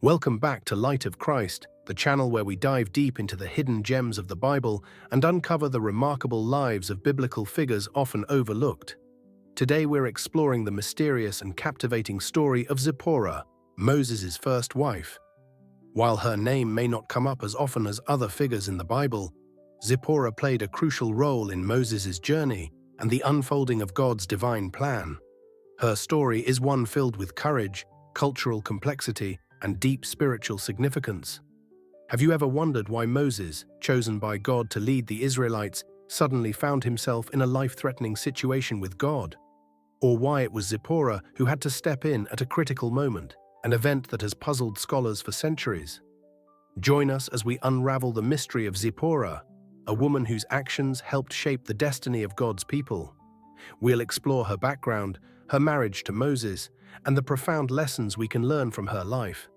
Welcome back to Light of Christ, the channel where we dive deep into the hidden gems of the Bible and uncover the remarkable lives of biblical figures often overlooked. Today we're exploring the mysterious and captivating story of Zipporah, Moses' first wife. While her name may not come up as often as other figures in the Bible, Zipporah played a crucial role in Moses' journey and the unfolding of God's divine plan. Her story is one filled with courage, cultural complexity, and deep spiritual significance. Have you ever wondered why Moses, chosen by God to lead the Israelites, suddenly found himself in a life-threatening situation with God? Or why it was Zipporah who had to step in at a critical moment, an event that has puzzled scholars for centuries? Join us as we unravel the mystery of Zipporah, a woman whose actions helped shape the destiny of God's people. We'll explore her background, her marriage to Moses, and the profound lessons we can learn from her life.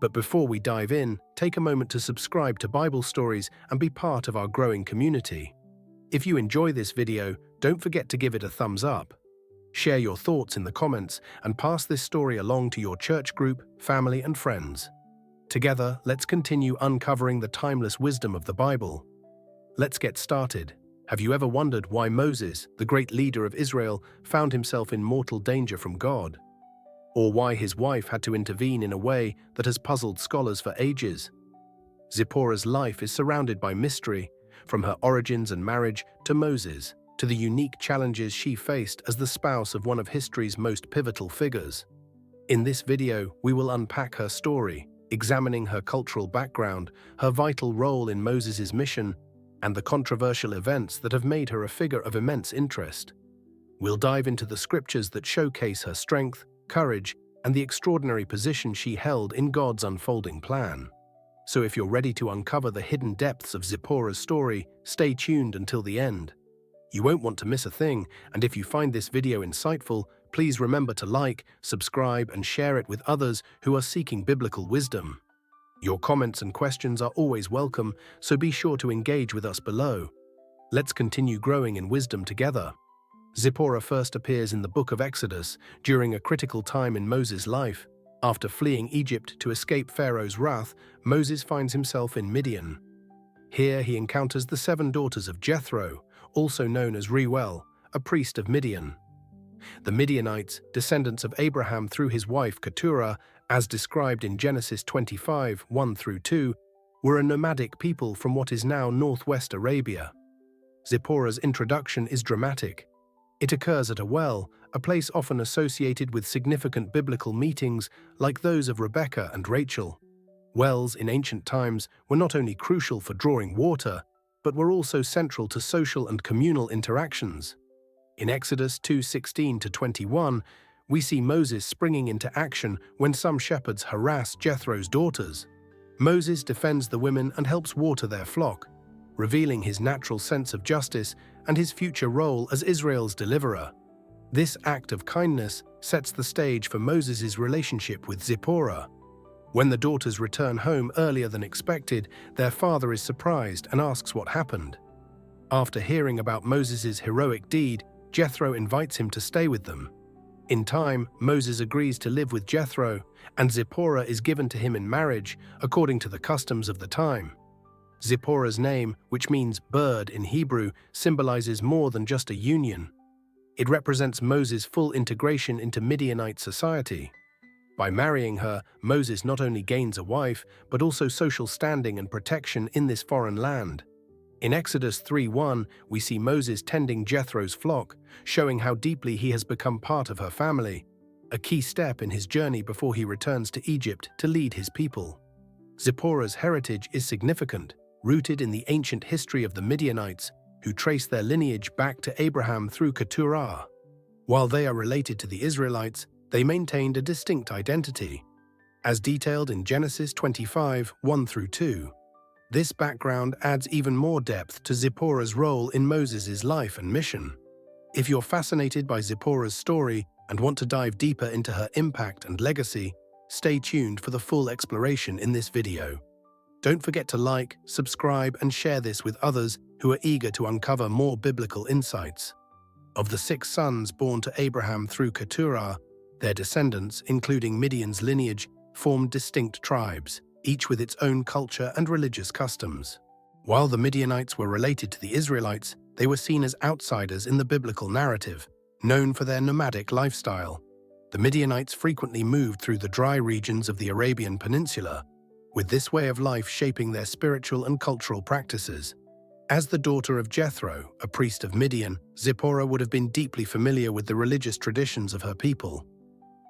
But before we dive in, take a moment to subscribe to Bible Stories and be part of our growing community. If you enjoy this video, don't forget to give it a thumbs up. Share your thoughts in the comments and pass this story along to your church group, family, and friends. Together, let's continue uncovering the timeless wisdom of the Bible. Let's get started. Have you ever wondered why Moses, the great leader of Israel, found himself in mortal danger from God? Or why his wife had to intervene in a way that has puzzled scholars for ages? Zipporah's life is surrounded by mystery, from her origins and marriage to Moses, to the unique challenges she faced as the spouse of one of history's most pivotal figures. In this video, we will unpack her story, examining her cultural background, her vital role in Moses' mission, and the controversial events that have made her a figure of immense interest. We'll dive into the scriptures that showcase her strength, courage, and the extraordinary position she held in God's unfolding plan. So if you're ready to uncover the hidden depths of Zipporah's story, stay tuned until the end. You won't want to miss a thing, and if you find this video insightful, please remember to like, subscribe, and share it with others who are seeking biblical wisdom. Your comments and questions are always welcome, so be sure to engage with us below. Let's continue growing in wisdom together. Zipporah first appears in the book of Exodus during a critical time in Moses' life. After fleeing Egypt to escape Pharaoh's wrath, Moses finds himself in Midian. Here he encounters the 7 daughters of Jethro, also known as Reuel, a priest of Midian. The Midianites, descendants of Abraham through his wife Keturah, as described in Genesis 25, 1-2, were a nomadic people from what is now northwest Arabia. Zipporah's introduction is dramatic. It occurs at a well, a place often associated with significant biblical meetings like those of Rebekah and Rachel. Wells in ancient times were not only crucial for drawing water, but were also central to social and communal interactions. In Exodus 2:16-21, we see Moses springing into action when some shepherds harass Jethro's daughters. Moses defends the women and helps water their flock, revealing his natural sense of justice and his future role as Israel's deliverer. This act of kindness sets the stage for Moses' relationship with Zipporah. When the daughters return home earlier than expected, their father is surprised and asks what happened. After hearing about Moses' heroic deed, Jethro invites him to stay with them. In time, Moses agrees to live with Jethro, and Zipporah is given to him in marriage, according to the customs of the time. Zipporah's name, which means bird in Hebrew, symbolizes more than just a union. It represents Moses' full integration into Midianite society. By marrying her, Moses not only gains a wife, but also social standing and protection in this foreign land. In Exodus 3:1, we see Moses tending Jethro's flock, showing how deeply he has become part of her family, a key step in his journey before he returns to Egypt to lead his people. Zipporah's heritage is significant, rooted in the ancient history of the Midianites, who trace their lineage back to Abraham through Keturah. While they are related to the Israelites, they maintained a distinct identity, as detailed in Genesis 25, 1-2. This background adds even more depth to Zipporah's role in Moses' life and mission. If you're fascinated by Zipporah's story and want to dive deeper into her impact and legacy, stay tuned for the full exploration in this video. Don't forget to like, subscribe, and share this with others who are eager to uncover more biblical insights. Of the 6 sons born to Abraham through Keturah, their descendants, including Midian's lineage, formed distinct tribes, each with its own culture and religious customs. While the Midianites were related to the Israelites, they were seen as outsiders in the biblical narrative, known for their nomadic lifestyle. The Midianites frequently moved through the dry regions of the Arabian Peninsula, with this way of life shaping their spiritual and cultural practices. As the daughter of Jethro, a priest of Midian, Zipporah would have been deeply familiar with the religious traditions of her people.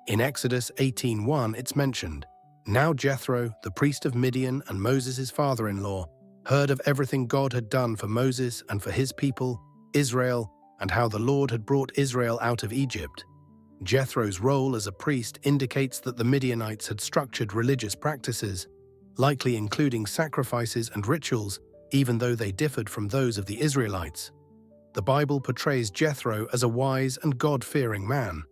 In Exodus 18:1, it's mentioned, "Now Jethro, the priest of Midian and Moses' father-in-law, heard of everything God had done for Moses and for his people, Israel, and how the Lord had brought Israel out of Egypt." Jethro's role as a priest indicates that the Midianites had structured religious practices, likely including sacrifices and rituals, even though they differed from those of the Israelites. The Bible portrays Jethro as a wise and God-fearing man,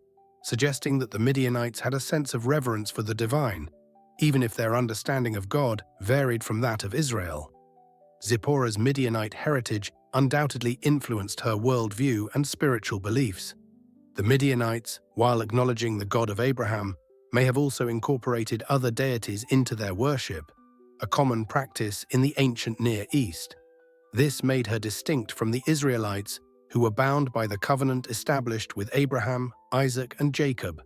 suggesting that the Midianites had a sense of reverence for the divine, even if their understanding of God varied from that of Israel. Zipporah's Midianite heritage undoubtedly influenced her worldview and spiritual beliefs. The Midianites, while acknowledging the God of Abraham, may have also incorporated other deities into their worship, a common practice in the ancient Near East. This made her distinct from the Israelites, who were bound by the covenant established with Abraham, Isaac, and Jacob,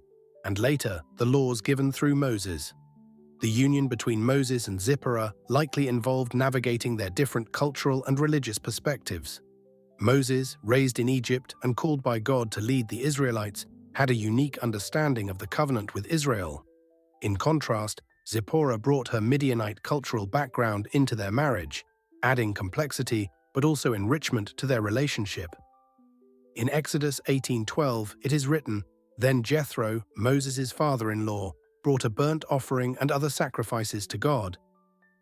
and later the laws given through Moses. The union between Moses and Zipporah likely involved navigating their different cultural and religious perspectives. Moses, raised in Egypt and called by God to lead the Israelites, had a unique understanding of the covenant with Israel. In contrast, Zipporah brought her Midianite cultural background into their marriage, adding complexity but also enrichment to their relationship. In Exodus 18:12, it is written, "Then Jethro, Moses' father-in-law, brought a burnt offering and other sacrifices to God.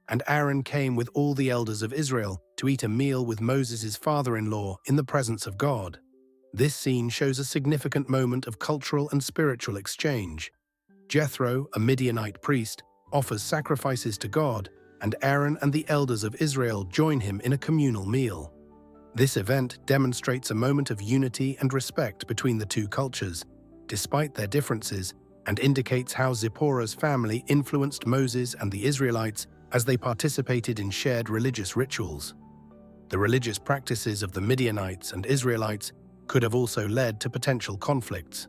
And Aaron came with all the elders of Israel to eat a meal with Moses' father-in-law in the presence of God." This scene shows a significant moment of cultural and spiritual exchange. Jethro, a Midianite priest, offers sacrifices to God, and Aaron and the elders of Israel join him in a communal meal. This event demonstrates a moment of unity and respect between the two cultures, despite their differences, and indicates how Zipporah's family influenced Moses and the Israelites as they participated in shared religious rituals. The religious practices of the Midianites and Israelites could have also led to potential conflicts.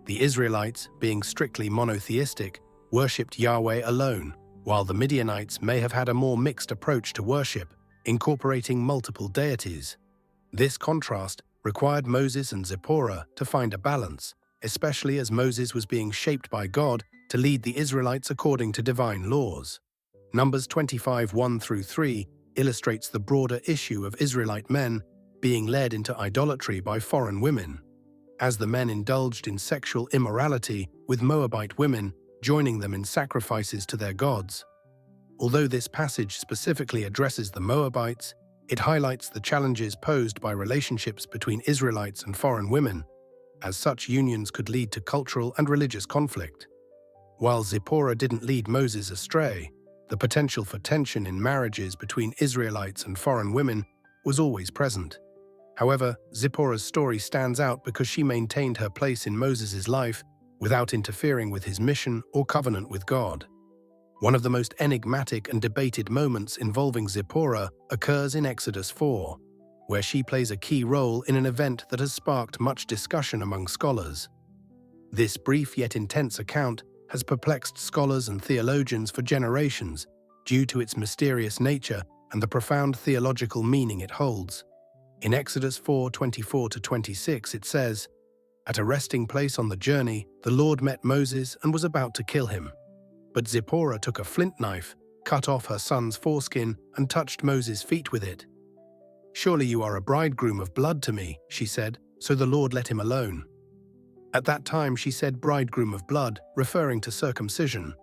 The Israelites, being strictly monotheistic, worshipped Yahweh alone, while the Midianites may have had a more mixed approach to worship, incorporating multiple deities. This contrast required Moses and Zipporah to find a balance, especially as Moses was being shaped by God to lead the Israelites according to divine laws. Numbers 25:1-3 illustrates the broader issue of Israelite men being led into idolatry by foreign women, as the men indulged in sexual immorality with Moabite women, joining them in sacrifices to their gods. Although this passage specifically addresses the Moabites, it highlights the challenges posed by relationships between Israelites and foreign women, as such unions could lead to cultural and religious conflict. While Zipporah didn't lead Moses astray, the potential for tension in marriages between Israelites and foreign women was always present. However, Zipporah's story stands out because she maintained her place in Moses' life without interfering with his mission or covenant with God. One of the most enigmatic and debated moments involving Zipporah occurs in Exodus 4, where she plays a key role in an event that has sparked much discussion among scholars. This brief yet intense account has perplexed scholars and theologians for generations due to its mysterious nature and the profound theological meaning it holds. In Exodus 4:24-26 it says, "At a resting place on the journey, the Lord met Moses and was about to kill him. But Zipporah took a flint knife, cut off her son's foreskin, and touched Moses' feet with it. 'Surely you are a bridegroom of blood to me,' she said, so the Lord let him alone." At that time she said bridegroom of blood, referring to circumcision.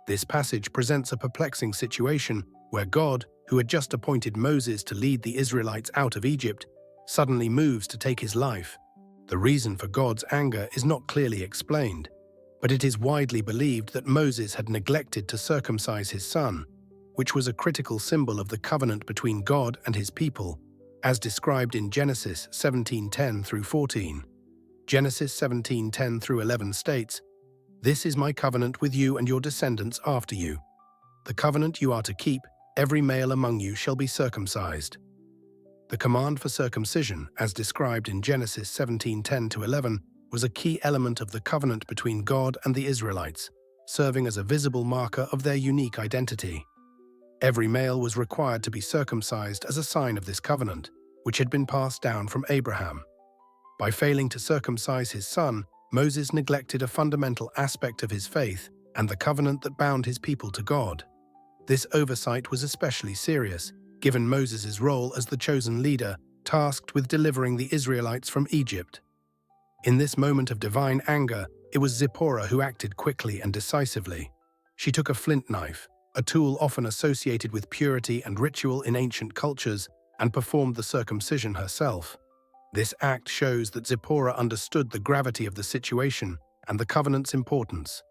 This passage presents a perplexing situation where God, who had just appointed Moses to lead the Israelites out of Egypt, suddenly moves to take his life. The reason for God's anger is not clearly explained, but it is widely believed that Moses had neglected to circumcise his son, which was a critical symbol of the covenant between God and his people, as described in Genesis 17:10-14. Genesis 17:10-11 states, "This is my covenant with you and your descendants after you. The covenant you are to keep, every male among you shall be circumcised." The command for circumcision, as described in Genesis 17:10-11, was a key element of the covenant between God and the Israelites, serving as a visible marker of their unique identity. Every male was required to be circumcised as a sign of this covenant, which had been passed down from Abraham. By failing to circumcise his son, Moses neglected a fundamental aspect of his faith and the covenant that bound his people to God. This oversight was especially serious, given Moses' role as the chosen leader, tasked with delivering the Israelites from Egypt. In this moment of divine anger, it was Zipporah who acted quickly and decisively. She took a flint knife, a tool often associated with purity and ritual in ancient cultures, and performed the circumcision herself. This act shows that Zipporah understood the gravity of the situation and the covenant's importance,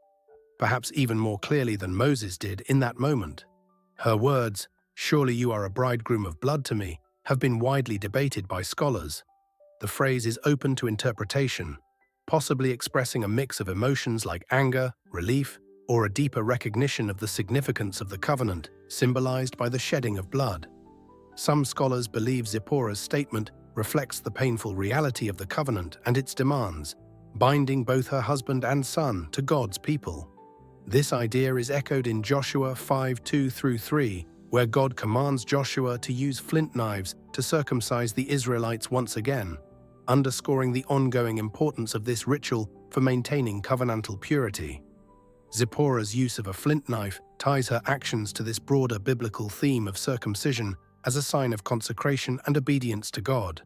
perhaps even more clearly than Moses did in that moment. Her words, "Surely you are a bridegroom of blood to me," have been widely debated by scholars. The phrase is open to interpretation, possibly expressing a mix of emotions like anger, relief, or a deeper recognition of the significance of the covenant, symbolized by the shedding of blood. Some scholars believe Zipporah's statement reflects the painful reality of the covenant and its demands, binding both her husband and son to God's people. This idea is echoed in Joshua 5:2-3, where God commands Joshua to use flint knives to circumcise the Israelites once again, underscoring the ongoing importance of this ritual for maintaining covenantal purity. Zipporah's use of a flint knife ties her actions to this broader biblical theme of circumcision as a sign of consecration and obedience to God.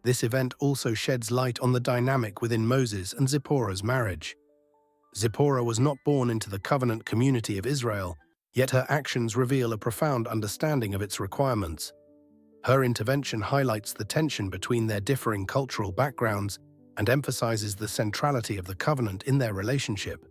This event also sheds light on the dynamic within Moses and Zipporah's marriage. Zipporah was not born into the covenant community of Israel, yet her actions reveal a profound understanding of its requirements. Her intervention highlights the tension between their differing cultural backgrounds and emphasizes the centrality of the covenant in their relationship.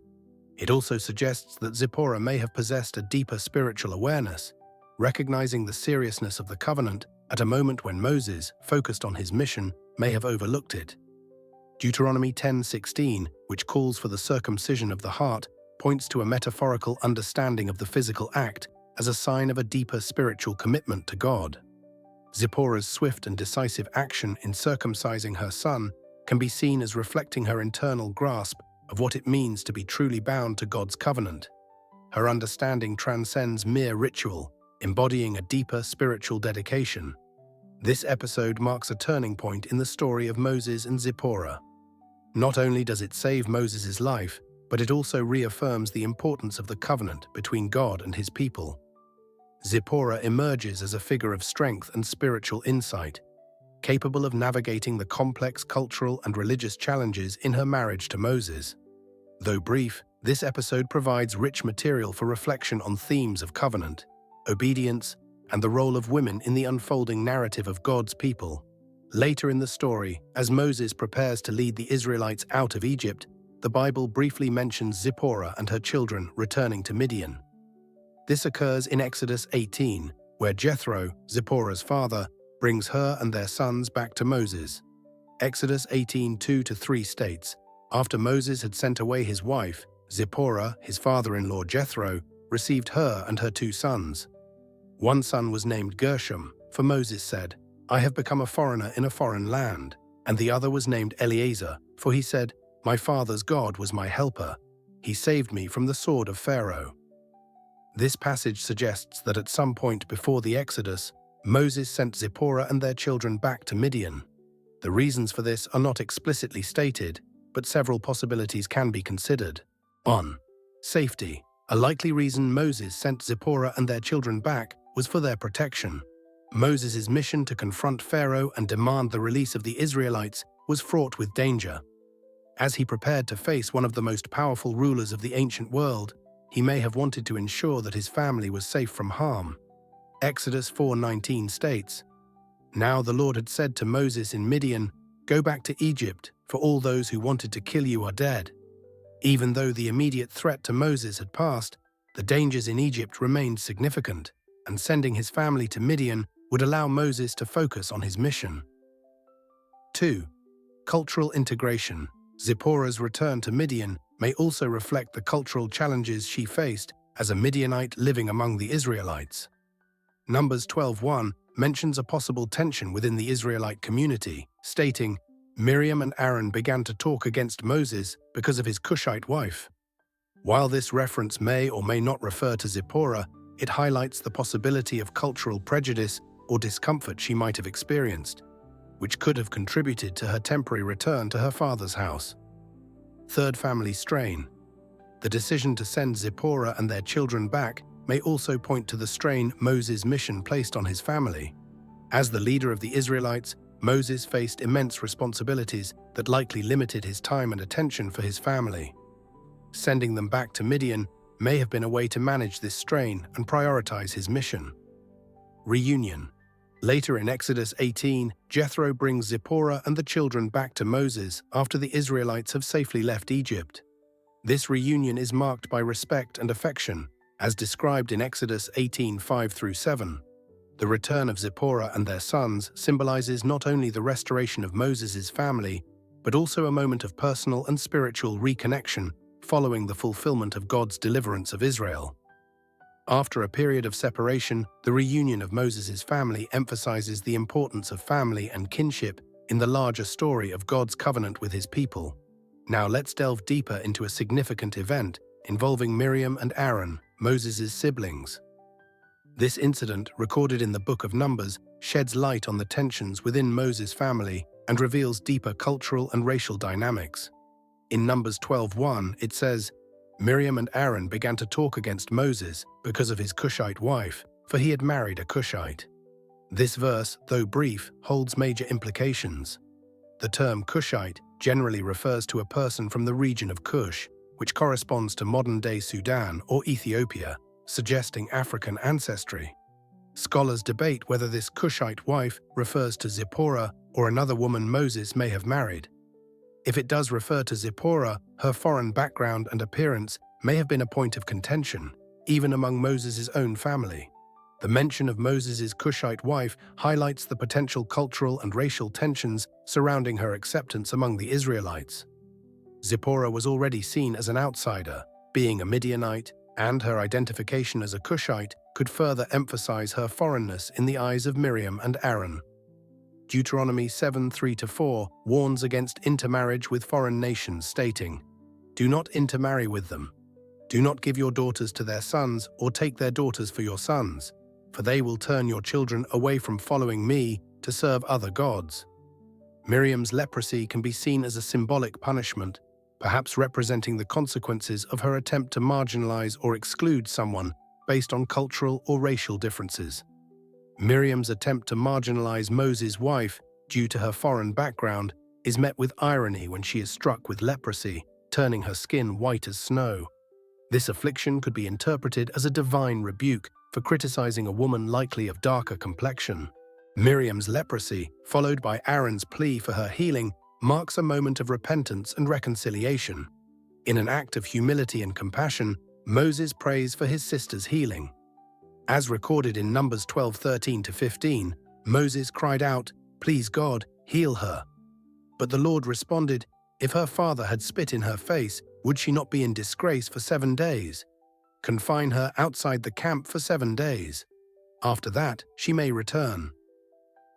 It also suggests that Zipporah may have possessed a deeper spiritual awareness, recognizing the seriousness of the covenant at a moment when Moses, focused on his mission, may have overlooked it. Deuteronomy 10:16, which calls for the circumcision of the heart, points to a metaphorical understanding of the physical act as a sign of a deeper spiritual commitment to God. Zipporah's swift and decisive action in circumcising her son can be seen as reflecting her internal grasp of what it means to be truly bound to God's covenant. Her understanding transcends mere ritual, embodying a deeper spiritual dedication. This episode marks a turning point in the story of Moses and Zipporah. Not only does it save Moses' life, but it also reaffirms the importance of the covenant between God and his people. Zipporah emerges as a figure of strength and spiritual insight, capable of navigating the complex cultural and religious challenges in her marriage to Moses. Though brief, this episode provides rich material for reflection on themes of covenant, obedience, and the role of women in the unfolding narrative of God's people. Later in the story, as Moses prepares to lead the Israelites out of Egypt, the Bible briefly mentions Zipporah and her children returning to Midian. This occurs in Exodus 18, where Jethro, Zipporah's father, brings her and their sons back to Moses. Exodus 18:2-3 states, "After Moses had sent away his wife, Zipporah, his father-in-law Jethro, received her and her 2 sons. One son was named Gershom, for Moses said, 'I have become a foreigner in a foreign land,' and the other was named Eleazar, for he said, 'My father's God was my helper. He saved me from the sword of Pharaoh.'" This passage suggests that at some point before the Exodus, Moses sent Zipporah and their children back to Midian. The reasons for this are not explicitly stated, but several possibilities can be considered. 1. Safety. A likely reason Moses sent Zipporah and their children back was for their protection. Moses' mission to confront Pharaoh and demand the release of the Israelites was fraught with danger. As he prepared to face one of the most powerful rulers of the ancient world, he may have wanted to ensure that his family was safe from harm. Exodus 4:19 states, "Now the Lord had said to Moses in Midian, 'Go back to Egypt, for all those who wanted to kill you are dead.'" Even though the immediate threat to Moses had passed, the dangers in Egypt remained significant, and sending his family to Midian would allow Moses to focus on his mission. 2. Cultural integration. Zipporah's return to Midian may also reflect the cultural challenges she faced as a Midianite living among the Israelites. Numbers 12:1 mentions a possible tension within the Israelite community, stating, "Miriam and Aaron began to talk against Moses because of his Cushite wife." While this reference may or may not refer to Zipporah, it highlights the possibility of cultural prejudice or discomfort she might have experienced, which could have contributed to her temporary return to her father's house. Third family strain. The decision to send Zipporah and their children back may also point to the strain Moses' mission placed on his family. As the leader of the Israelites, Moses faced immense responsibilities that likely limited his time and attention for his family. Sending them back to Midian may have been a way to manage this strain and prioritize his mission. Reunion. Later in Exodus 18, Jethro brings Zipporah and the children back to Moses after the Israelites have safely left Egypt. This reunion is marked by respect and affection, as described in Exodus 18:5-7. The return of Zipporah and their sons symbolizes not only the restoration of Moses' family, but also a moment of personal and spiritual reconnection following the fulfillment of God's deliverance of Israel. After a period of separation, the reunion of Moses' family emphasizes the importance of family and kinship in the larger story of God's covenant with his people. Now let's delve deeper into a significant event involving Miriam and Aaron, Moses' siblings. This incident, recorded in the Book of Numbers, sheds light on the tensions within Moses' family and reveals deeper cultural and racial dynamics. In Numbers 12:1, it says, "Miriam and Aaron began to talk against Moses because of his Cushite wife, for he had married a Cushite." This verse, though brief, holds major implications. The term Cushite generally refers to a person from the region of Cush, which corresponds to modern-day Sudan or Ethiopia, suggesting African ancestry. Scholars debate whether this Cushite wife refers to Zipporah or another woman Moses may have married. If it does refer to Zipporah, her foreign background and appearance may have been a point of contention, even among Moses' own family. The mention of Moses' Cushite wife highlights the potential cultural and racial tensions surrounding her acceptance among the Israelites. Zipporah was already seen as an outsider, being a Midianite, and her identification as a Cushite could further emphasize her foreignness in the eyes of Miriam and Aaron. Deuteronomy 7:3-4 warns against intermarriage with foreign nations, stating, "Do not intermarry with them. Do not give your daughters to their sons or take their daughters for your sons, for they will turn your children away from following me to serve other gods." Miriam's leprosy can be seen as a symbolic punishment, perhaps representing the consequences of her attempt to marginalize or exclude someone based on cultural or racial differences. Miriam's attempt to marginalize Moses' wife due to her foreign background is met with irony when she is struck with leprosy, turning her skin white as snow. This affliction could be interpreted as a divine rebuke for criticizing a woman likely of darker complexion. Miriam's leprosy, followed by Aaron's plea for her healing, marks a moment of repentance and reconciliation. In an act of humility and compassion, Moses prays for his sister's healing. As recorded in Numbers 12:13-15, Moses cried out, "Please God, heal her." But the Lord responded, "If her father had spit in her face, would she not be in disgrace for 7 days? Confine her outside the camp for 7 days. After that, she may return."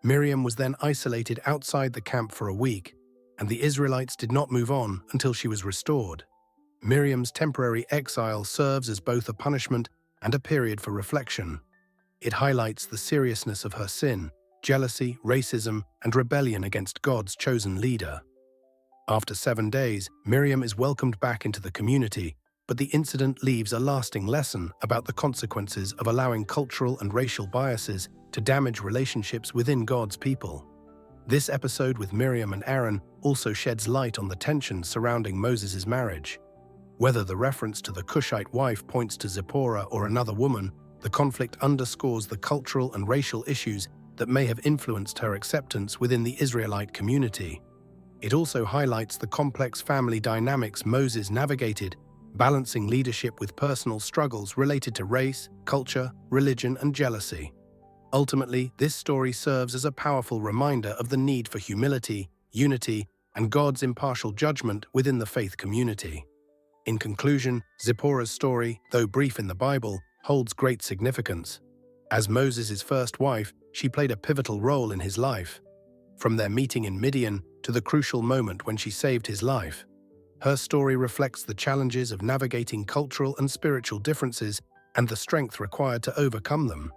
Miriam was then isolated outside the camp for a week, and the Israelites did not move on until she was restored. Miriam's temporary exile serves as both a punishment and a period for reflection. It highlights the seriousness of her sin, jealousy, racism, and rebellion against God's chosen leader. After 7 days, Miriam is welcomed back into the community, but the incident leaves a lasting lesson about the consequences of allowing cultural and racial biases to damage relationships within God's people. This episode with Miriam and Aaron also sheds light on the tensions surrounding Moses' marriage. Whether the reference to the Cushite wife points to Zipporah or another woman, the conflict underscores the cultural and racial issues that may have influenced her acceptance within the Israelite community. It also highlights the complex family dynamics Moses navigated, balancing leadership with personal struggles related to race, culture, religion, and jealousy. Ultimately, this story serves as a powerful reminder of the need for humility, unity, and God's impartial judgment within the faith community. In conclusion, Zipporah's story, though brief in the Bible, holds great significance. As Moses' first wife, she played a pivotal role in his life. From their meeting in Midian to the crucial moment when she saved his life, her story reflects the challenges of navigating cultural and spiritual differences and the strength required to overcome them.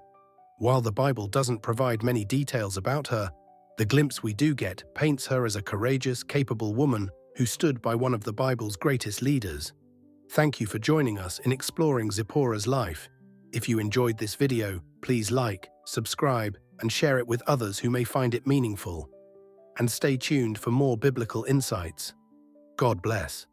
While the Bible doesn't provide many details about her, the glimpse we do get paints her as a courageous, capable woman who stood by one of the Bible's greatest leaders. Thank you for joining us in exploring Zipporah's life. If you enjoyed this video, please like, subscribe, and share it with others who may find it meaningful. And stay tuned for more biblical insights. God bless.